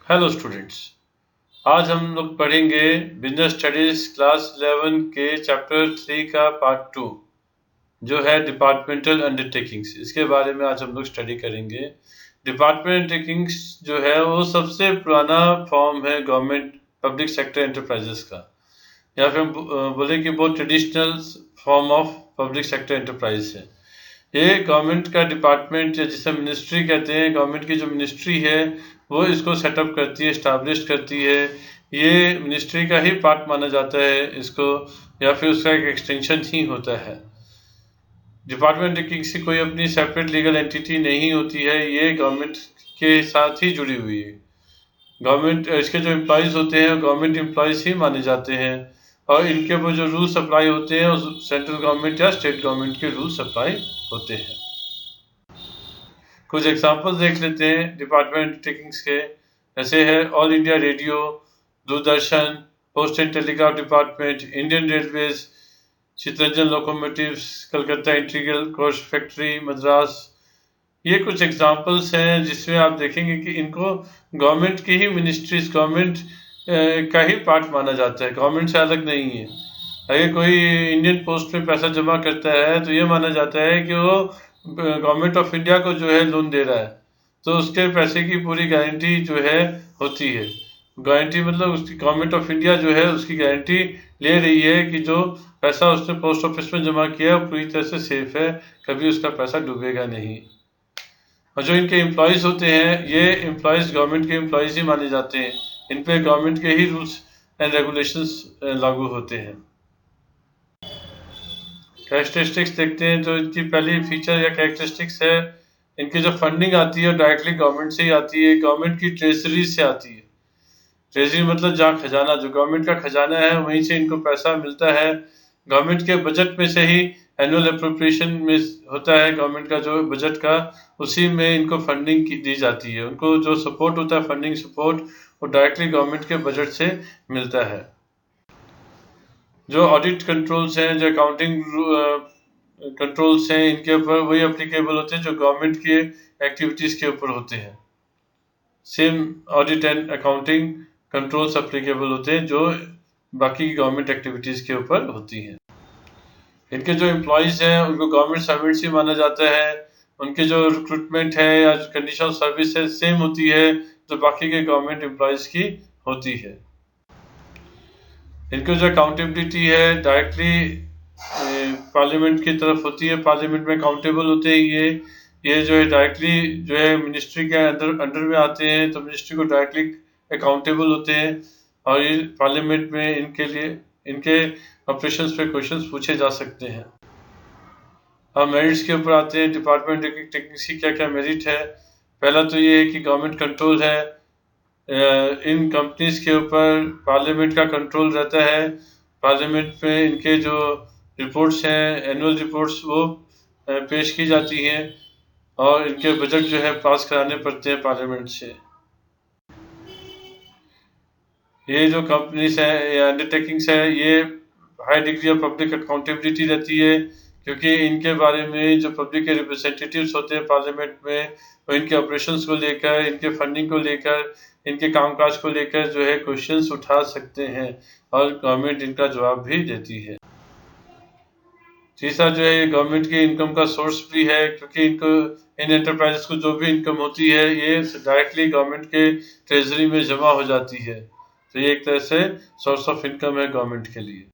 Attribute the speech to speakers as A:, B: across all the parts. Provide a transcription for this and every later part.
A: Hello students, आज हम लोग पढ़ेंगे बिजनेस स्टडीज क्लास 11 के चैप्टर 3 का पार्ट 2 जो है डिपार्टमेंटल अंडरटेकिंग्स। इसके बारे में आज हम लोग स्टडी करेंगे। डिपार्टमेंट अंडरटेकिंग्स जो है वो सबसे पुराना फॉर्म है गवर्नमेंट पब्लिक सेक्टर एंटरप्राइजेस का, या फिर हम बोले कि बहुत traditional form of public sector enterprise है। ये गवर्नमेंट का डिपार्टमेंट या जिसे मिनिस्ट्री कहते हैं, गवर्नमेंट की जो मिनिस्ट्री है वो इसको सेटअप करती है, इस्टाब्लिश करती है। ये मिनिस्ट्री का ही पार्ट माना जाता है इसको, या फिर उसका एक एक्सटेंशन ही होता है। डिपार्टमेंट की कोई अपनी सेपरेट लीगल एंटिटी नहीं होती है, ये गवर्नमेंट के साथ ही जुड़ी हुई है। गवर्नमेंट इसके जो एम्प्लॉयज़ होते हैं गवर्नमेंट एम्प्लॉयज़ ही माने जाते हैं, और इनके ऊपर जो रूल्स अप्लाई होते हैं वो सेंट्रल गवर्नमेंट या स्टेट गवर्नमेंट के रूल्स अप्लाई होते हैं। कुछ एग्जांपल्स देख लेते हैं डिपार्टमेंट अंडरटेकिंग्स के। ऐसे है All India Radio, Doordarshan, post and telegraph department, Indian railways, Chittaranjan locomotives, Calcutta integral coach factory Madras. ये कुछ एग्जांपल्स हैं जिसमें आप देखेंगे कि इनको गवर्नमेंट की ही मिनिस्ट्रीज, गवर्नमेंट का ही पार्ट माना जाता है, गवर्नमेंट से अलग नहीं है। अगर कोई इंडियन पोस्ट में पैसा जमा करता है तो ये माना जाता है कि वो गवर्नमेंट ऑफ इंडिया को जो है लोन दे रहा है, तो उसके पैसे की पूरी गारंटी जो है होती है। गारंटी मतलब उसकी गवर्नमेंट ऑफ इंडिया जो है उसकी गारंटी ले रही है कि जो पैसा उसने पोस्ट ऑफिस में जमा किया है पूरी तरह से सेफ है, कभी उसका पैसा डूबेगा नहीं। और जो इनके एम्प्लॉयज़ होते हैं ये एम्प्लॉयज़ गवर्नमेंट के एम्प्लॉयज़ ही माने जाते हैं, इन पे गवर्नमेंट के ही रूल्स एंड रेगुलेशंस लागू होते हैं। कैरेक्टरिस्टिक्स देखते हैं। जो इनकी पहली फीचर या कैरेक्टरिस्टिक्स है, इनकी जो फंडिंग आती है डायरेक्टली गवर्नमेंट से ही आती है, गवर्नमेंट की ट्रेजरी से आती है। ट्रेजरी मतलब जहाँ खजाना, जो गवर्नमेंट का खजाना है वहीं से इनको पैसा मिलता है। गवर्नमेंट के बजट में से ही एनुअल अप्रोप्रिएशन में होता है गवर्नमेंट का जो बजट का, उसी में इनको फंडिंग दी जाती है। उनको जो सपोर्ट होता है, फंडिंग सपोर्ट, वो डायरेक्टली गवर्नमेंट के बजट से मिलता है। जो ऑडिट कंट्रोल्स हैं, जो अकाउंटिंग कंट्रोल्स हैं, इनके ऊपर वही अप्लीकेबल होते हैं जो गवर्नमेंट के एक्टिविटीज़ के ऊपर होते हैं। Same audit and accounting controls applicable होते हैं जो बाकी गवर्नमेंट एक्टिविटीज़ के ऊपर होती हैं। इनके जो एम्प्लॉयज़ हैं उनको गवर्नमेंट सर्वेंट्स ही माना जाता है। उनके जो रिक्रूटमेंट है या कंडीशन सर्विस है सेम होती है जो बाकी के गवर्नमेंट एम्प्लॉयज़ की होती है। इनको जो अकाउंटेबिलिटी है डायरेक्टली पार्लियामेंट की तरफ होती है, पार्लियामेंट में अकाउंटेबल होते हैं। ये जो है डायरेक्टली जो है मिनिस्ट्री के अंडर में आते हैं, तो मिनिस्ट्री को डायरेक्टली अकाउंटेबल होते हैं, और ये पार्लियामेंट में इनके लिए इनके ऑपरेशंस पे क्वेश्चंस पूछे जा सकते हैं। अब मेरिट्स के ऊपर आते हैं। डिपार्टमेंट टेक्निक्स की क्या क्या मेरिट है। पहला तो ये है कि गवर्नमेंट कंट्रोल है, इन कंपनीज के ऊपर पार्लियामेंट का कंट्रोल रहता है। पार्लियामेंट में इनके जो रिपोर्ट्स हैं, एनुअल रिपोर्ट्स, वो पेश की जाती हैं, और इनके बजट जो है पास कराने पड़ते हैं पार्लियामेंट से। ये जो कंपनीज है या अंडरटेकिंग्स है, ये high degree of public accountability रहती है, क्योंकि इनके बारे में जो पब्लिक के रिप्रेजेंटेटिव्स होते हैं पार्लियामेंट में, वो इनके ऑपरेशंस को लेकर, इनके फंडिंग को लेकर, इनके कामकाज को लेकर जो है क्वेश्चंस उठा सकते हैं, और गवर्नमेंट इनका जवाब भी देती है। तीसरा जो है ये गवर्नमेंट की इनकम का सोर्स भी है, क्योंकि इनको इन एंटरप्राइजेस को जो भी इनकम होती है ये डायरेक्टली गवर्नमेंट के ट्रेजरी में जमा हो जाती है, तो ये एक तरह से सोर्स ऑफ इनकम है गवर्नमेंट के लिए।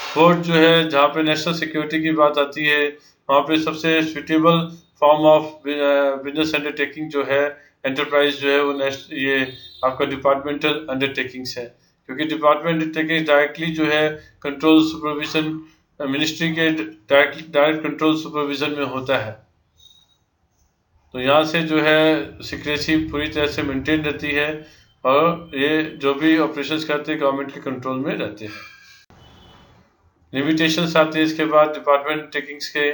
A: फोर्थ जो है, जहाँ पे नेशनल सिक्योरिटी की बात आती है, वहाँ पे सबसे suitable form of business undertaking जो है, एंटरप्राइज जो है, वो ये आपका डिपार्टमेंटल अंडरटेकिंग्स है, क्योंकि डिपार्टमेंट अंडरटेकिंग डायरेक्टली जो है कंट्रोल सुपरविजन मिनिस्ट्री के डायरेक्ट कंट्रोल सुपरविजन में होता है। तो यहाँ से जो है सिक्रेसी पूरी तरह से मेंटेन रहती है, और ये जो भी ऑपरेशंस करते हैं गवर्नमेंट के कंट्रोल में रहते हैं। लिमिटेशंस आते हैं इसके बाद डिपार्टमेंट टेकिंग्स के।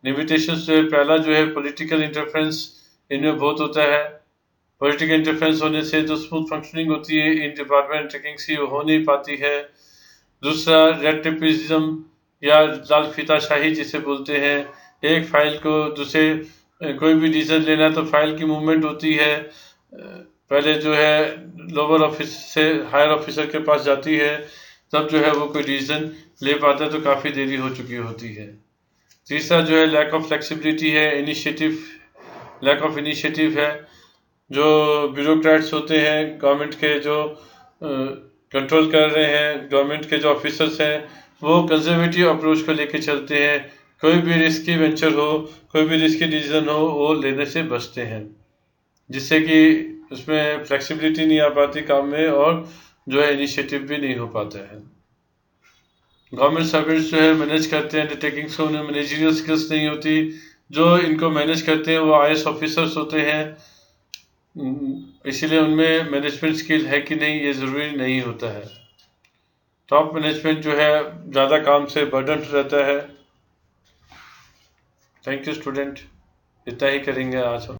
A: लिमिटेशंस जो है, पहला जो है पॉलिटिकल इंटरफेरेंस इनमें बहुत होता है। पॉलिटिकल इंटरफेरेंस होने से जो स्मूथ फंक्शनिंग होती है इन डिपार्टमेंट टेकिंग्स की, वो हो नहीं पाती है। दूसरा रेड टेपिज्म या लाल फीताशाही जिसे बोलते हैं, एक फाइल को दूसरे कोई भी डिसीजन लेना तो फाइल की मूवमेंट होती है, पहले जो है लोअर ऑफिस से हायर ऑफिसर के पास जाती है, तब जो है वो कोई डिसीजन ले पाता है तो काफ़ी देरी हो चुकी होती है। तीसरा जो है लैक ऑफ फ्लेक्सिबिलिटी है, लैक ऑफ इनिशिएटिव है। जो ब्यूरोक्रेट्स होते हैं गवर्नमेंट के, जो कंट्रोल कर रहे हैं, गवर्नमेंट के जो ऑफिसर्स हैं, वो कंजर्वेटिव अप्रोच को लेके चलते हैं। कोई भी रिस्की वेंचर हो, कोई भी रिस्की डिसीजन हो, वो लेने से बचते हैं, जिससे कि उसमें फ्लेक्सिबिलिटी नहीं आ पाती काम में, और जो है इनिशिएटिव भी नहीं हो पाता है। गवर्नमेंट सर्वेंट्स जो है मैनेज करते हैं अंडरटेकिंग्स को, उन्हें मैनेजरियल स्किल्स नहीं होती। जो इनको मैनेज करते हैं वो IAS ऑफिसर्स होते हैं, इसीलिए उनमें मैनेजमेंट स्किल है कि नहीं ये ज़रूरी नहीं होता है। टॉप मैनेजमेंट जो है ज़्यादा काम से बर्डन रहता है। थैंक यू स्टूडेंट, इतना ही करेंगे आज हम।